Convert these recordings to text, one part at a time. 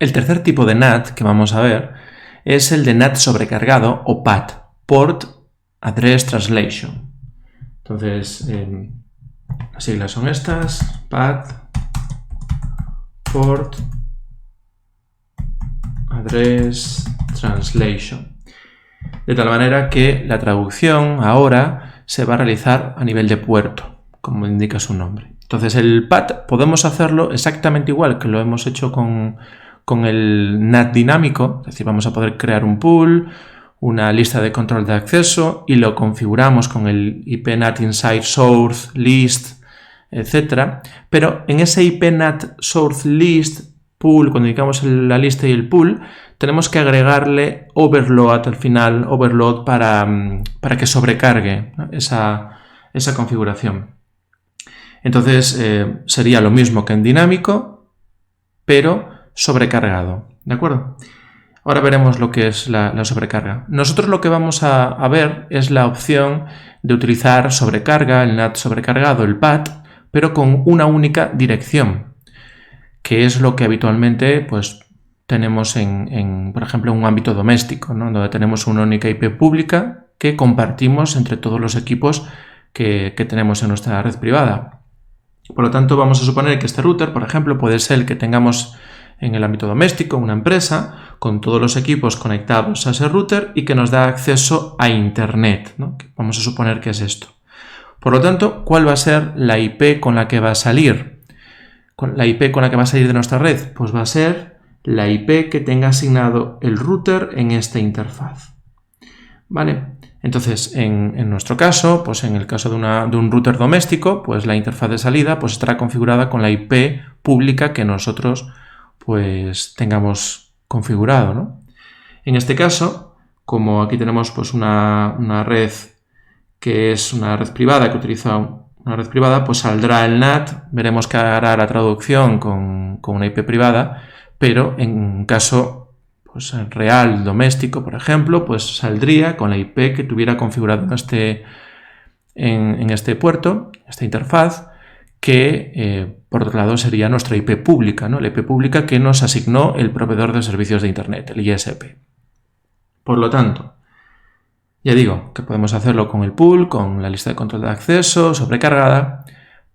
El tercer tipo de NAT que vamos a ver es el de NAT sobrecargado o PAT, Port Address Translation. Entonces, las siglas son estas, PAT, Port Address Translation. De tal manera que la traducción ahora se va a realizar a nivel de puerto, como indica su nombre. Entonces el PAT podemos hacerlo exactamente igual que lo hemos hecho con el NAT dinámico, es decir, vamos a poder crear un pool, una lista de control de acceso y lo configuramos con el IP NAT inside source, list, etc. Pero en ese IP NAT source list pool, cuando indicamos la lista y el pool, tenemos que agregarle overload al final, overload para que sobrecargue, ¿no? esa configuración. Entonces sería lo mismo que en dinámico, pero sobrecargado, ¿de acuerdo? Ahora veremos lo que es la sobrecarga. Nosotros lo que vamos a ver es la opción de utilizar sobrecarga, el NAT sobrecargado, el PAT, pero con una única dirección, que es lo que habitualmente pues, tenemos por ejemplo, en un ámbito doméstico, ¿no? Donde tenemos una única IP pública que compartimos entre todos los equipos que tenemos en nuestra red privada. Por lo tanto, vamos a suponer que este router, por ejemplo, puede ser el que tengamos en el ámbito doméstico, una empresa, con todos los equipos conectados a ese router y que nos da acceso a Internet, ¿no? Vamos a suponer que es esto. Por lo tanto, ¿cuál va a ser la IP con la que va a salir? La IP con la que va a salir de nuestra red, pues va a ser la IP que tenga asignado el router en esta interfaz. ¿Vale? Entonces, en nuestro caso, pues en el caso de un router doméstico, pues la interfaz de salida pues estará configurada con la IP pública que nosotros pues tengamos configurado, ¿no? En este caso, como aquí tenemos pues una red que es una red privada que utiliza una red privada, pues saldrá el NAT, veremos que hará la traducción con una IP privada, pero en caso pues, real, doméstico, por ejemplo, pues saldría con la IP que tuviera configurado en este puerto, esta interfaz, que por otro lado sería nuestra IP pública, ¿no? La IP pública que nos asignó el proveedor de servicios de Internet, el ISP. Por lo tanto, ya digo que podemos hacerlo con el pool, con la lista de control de acceso sobrecargada,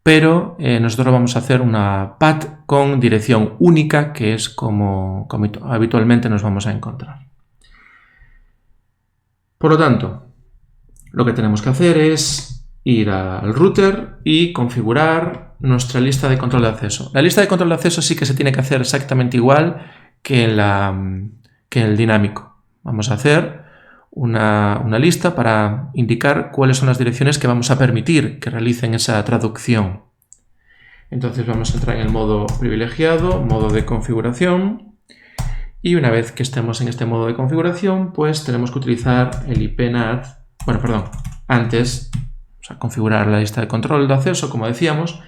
pero nosotros vamos a hacer una PAT con dirección única, que es como habitualmente nos vamos a encontrar. Por lo tanto, lo que tenemos que hacer es ir al router y configurar nuestra lista de control de acceso. La lista de control de acceso sí que se tiene que hacer exactamente igual que en el dinámico. Vamos a hacer una lista para indicar cuáles son las direcciones que vamos a permitir que realicen esa traducción. Entonces vamos a entrar en el modo privilegiado, modo de configuración, y una vez que estemos en este modo de configuración, pues tenemos que utilizar el IP NAT, antes configurar la lista de control de acceso, como decíamos,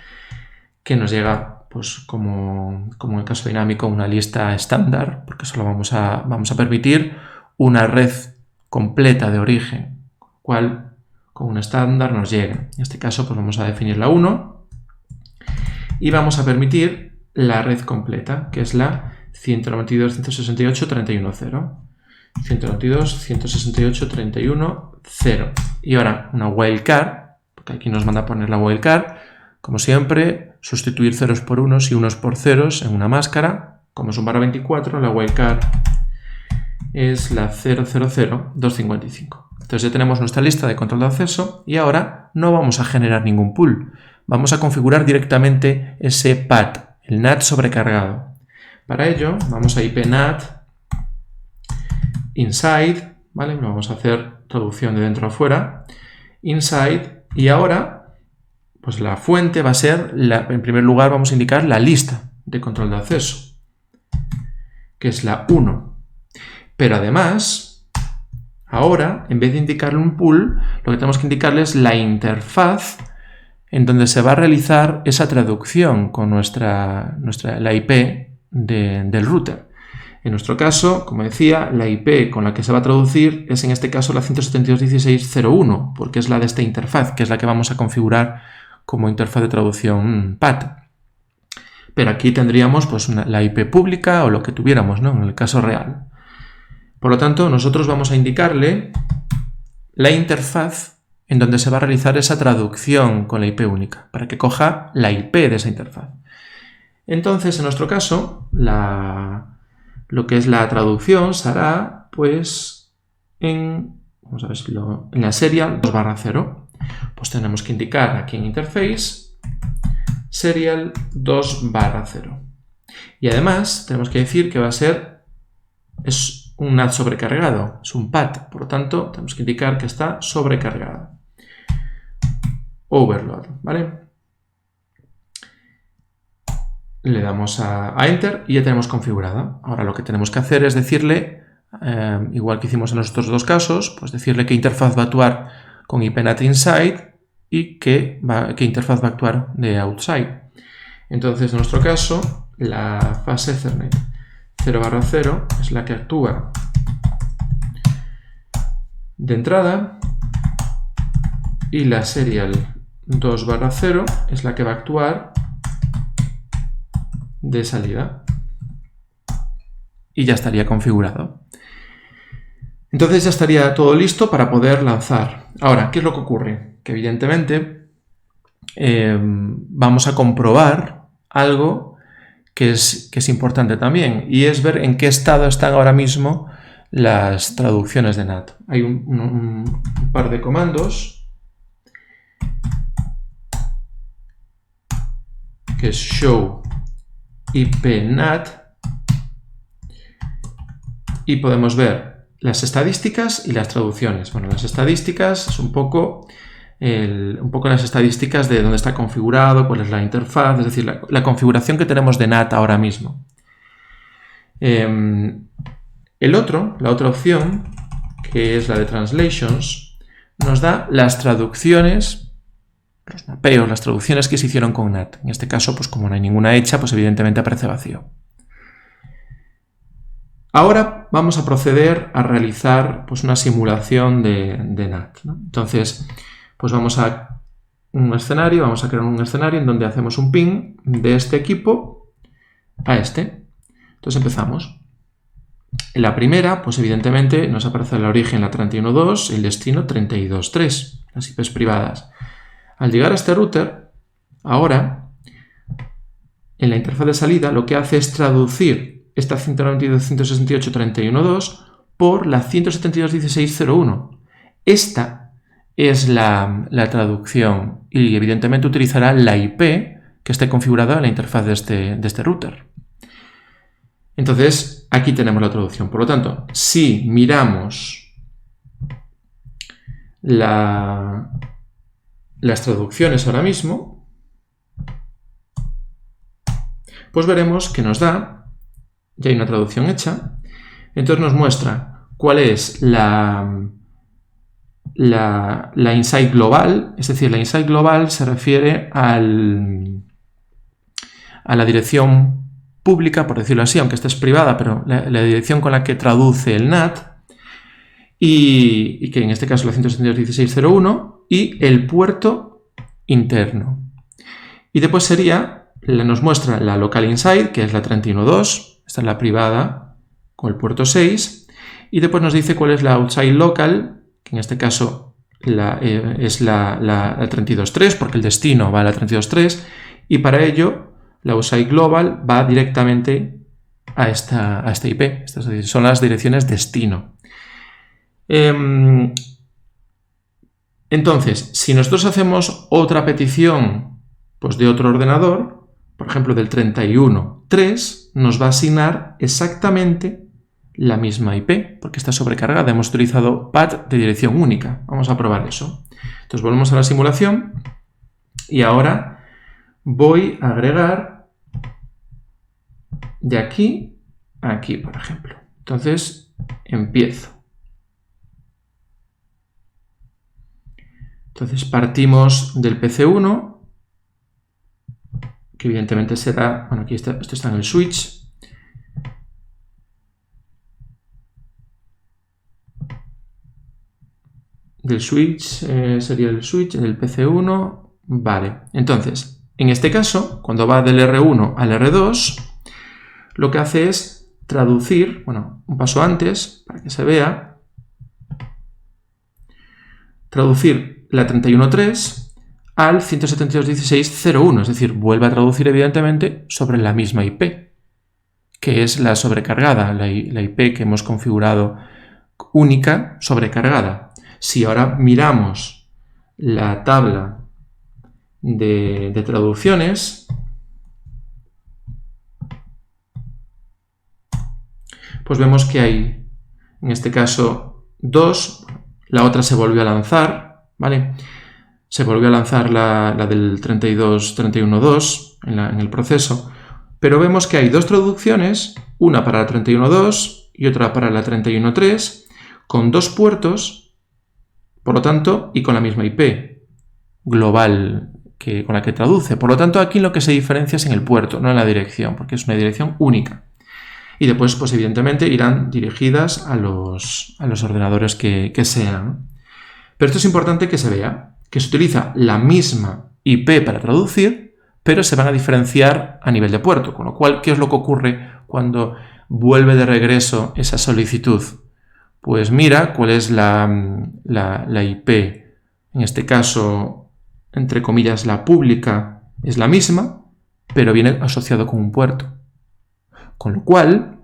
que nos llega, pues como en el caso dinámico, una lista estándar, porque solo vamos a permitir una red completa de origen, cual con un estándar nos llega. En este caso pues vamos a definir la 1 y vamos a permitir la red completa, que es la 192.168.31.0. 192.168.31.0. Y ahora una wildcard, porque aquí nos manda a poner la wildcard, como siempre, sustituir ceros por unos y unos por ceros en una máscara. Como es un /24, la wildcard es la 000.255. Entonces ya tenemos nuestra lista de control de acceso y ahora no vamos a generar ningún pool. Vamos a configurar directamente ese PAT, el NAT sobrecargado. Para ello vamos a IP NAT inside, ¿vale? Vamos a hacer traducción de dentro a fuera, inside, y ahora pues la fuente va a ser, en primer lugar vamos a indicar la lista de control de acceso, que es la 1. Pero además, ahora, en vez de indicarle un pool, lo que tenemos que indicarle es la interfaz en donde se va a realizar esa traducción con la IP del router. En nuestro caso, como decía, la IP con la que se va a traducir es en este caso la 172.16.0.1, porque es la de esta interfaz, que es la que vamos a configurar como interfaz de traducción PAT. Pero aquí tendríamos pues, la IP pública o lo que tuviéramos, ¿no? En el caso real. Por lo tanto, nosotros vamos a indicarle la interfaz en donde se va a realizar esa traducción con la IP única, para que coja la IP de esa interfaz. Entonces, en nuestro caso, lo que es la traducción se hará pues, vamos a ver si en la serial 2/0. Pues tenemos que indicar aquí en interface serial 2/0. Y además tenemos que decir que va a ser, es un NAT sobrecargado, es un PAT, por lo tanto tenemos que indicar que está sobrecargado. Overload, ¿vale? Le damos a Enter y ya tenemos configurada. Ahora lo que tenemos que hacer es decirle, igual que hicimos en los otros dos casos, pues decirle qué interfaz va a actuar con IP NAT inside y qué interfaz va a actuar de outside. Entonces, en nuestro caso, la fase Ethernet 0/0 es la que actúa de entrada y la serial 2/0 es la que va a actuar de salida. Y ya estaría configurado. Entonces ya estaría todo listo para poder lanzar. Ahora, ¿qué es lo que ocurre? Que evidentemente vamos a comprobar algo que es importante también, y es ver en qué estado están ahora mismo las traducciones de NAT. Hay un par de comandos que es show IP NAT y podemos ver las estadísticas y las traducciones. Bueno, las estadísticas es un poco las estadísticas de dónde está configurado, cuál es la interfaz, es decir, la configuración que tenemos de NAT ahora mismo. La otra opción, que es la de Translations, nos da las traducciones, los mapeos, las traducciones que se hicieron con NAT. En este caso, pues como no hay ninguna hecha, pues evidentemente aparece vacío. Ahora vamos a proceder a realizar pues, una simulación de NAT, ¿no? Entonces, pues vamos a crear un escenario en donde hacemos un ping de este equipo a este. Entonces empezamos. En la primera, pues evidentemente nos aparece el origen la 31.2 y el destino 32.3, las IPs privadas. Al llegar a este router, ahora, en la interfaz de salida, lo que hace es traducir esta 192.168.31.2 por la 172.16.01. Esta es la traducción y evidentemente utilizará la IP que esté configurada en la interfaz de este router. Entonces, aquí tenemos la traducción. Por lo tanto, si miramos las traducciones ahora mismo, pues veremos que nos da, ya hay una traducción hecha, entonces nos muestra cuál es la inside global, es decir, la inside global se refiere a la dirección pública, por decirlo así, aunque esta es privada, pero la dirección con la que traduce el NAT, y que en este caso es la 172.16.01, y el puerto interno. Y después nos muestra la local inside, que es la 31.2, esta es la privada con el puerto 6, y después nos dice cuál es la outside local, que en este caso es la 32.3, porque el destino va a la 32.3, y para ello la outside global va directamente a esta IP. Estas son las direcciones destino. Entonces, si nosotros hacemos otra petición pues de otro ordenador, por ejemplo del 31.3, nos va a asignar exactamente la misma IP, porque está sobrecargada. Hemos utilizado PAT de dirección única. Vamos a probar eso. Entonces volvemos a la simulación y ahora voy a agregar de aquí a aquí, por ejemplo. Entonces empiezo. Entonces partimos del PC1, que evidentemente será, bueno, aquí esto está en el switch. Del switch sería el switch del PC1. Vale, entonces En este caso, cuando va del R1 al R2, lo que hace es traducir, bueno, un paso antes, para que se vea, traducir la 31.3 al 172.16.0.1, es decir, vuelve a traducir evidentemente sobre la misma IP, que es la sobrecargada, la IP que hemos configurado única sobrecargada. Si ahora miramos la tabla de traducciones, pues vemos que hay, en este caso, 2, la otra se volvió a lanzar, ¿vale? Se volvió a lanzar la del 31.2 en el proceso, pero vemos que hay 2 traducciones, una para la 31.2 y otra para la 31.3, con 2 puertos, por lo tanto, y con la misma IP global con la que traduce. Por lo tanto, aquí lo que se diferencia es en el puerto, no en la dirección, porque es una dirección única. Y después, pues evidentemente, irán dirigidas a los ordenadores que sean. Pero esto es importante que se vea, que se utiliza la misma IP para traducir, pero se van a diferenciar a nivel de puerto. Con lo cual, ¿qué es lo que ocurre cuando vuelve de regreso esa solicitud? Pues mira cuál es la IP. En este caso, entre comillas, la pública es la misma, pero viene asociado con un puerto. Con lo cual,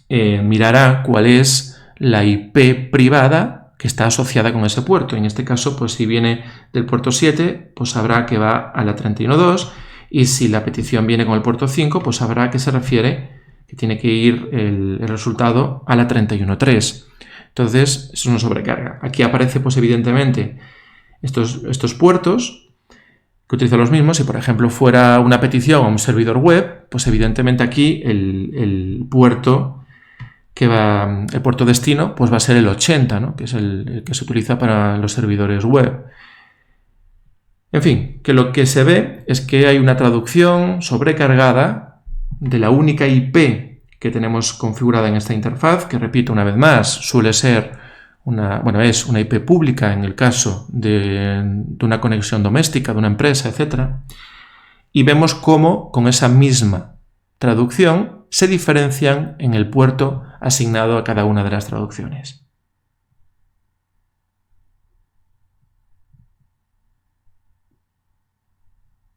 mirará cuál es la IP privada que está asociada con ese puerto. En este caso, pues si viene del puerto 7, pues sabrá que va a la 31.2, y si la petición viene con el puerto 5, pues sabrá que se refiere, que tiene que ir el resultado a la 31.3. Entonces, eso no sobrecarga. Aquí aparece, pues evidentemente, estos puertos que utilizan los mismos. Si, por ejemplo, fuera una petición a un servidor web, pues evidentemente aquí el puerto el puerto destino, pues va a ser el 80, ¿no? Que es el que se utiliza para los servidores web. En fin, que lo que se ve es que hay una traducción sobrecargada de la única IP que tenemos configurada en esta interfaz, que, repito una vez más, suele ser es una IP pública en el caso de una conexión doméstica, de una empresa, etc. Y vemos cómo con esa misma traducción se diferencian en el puerto asignado a cada una de las traducciones.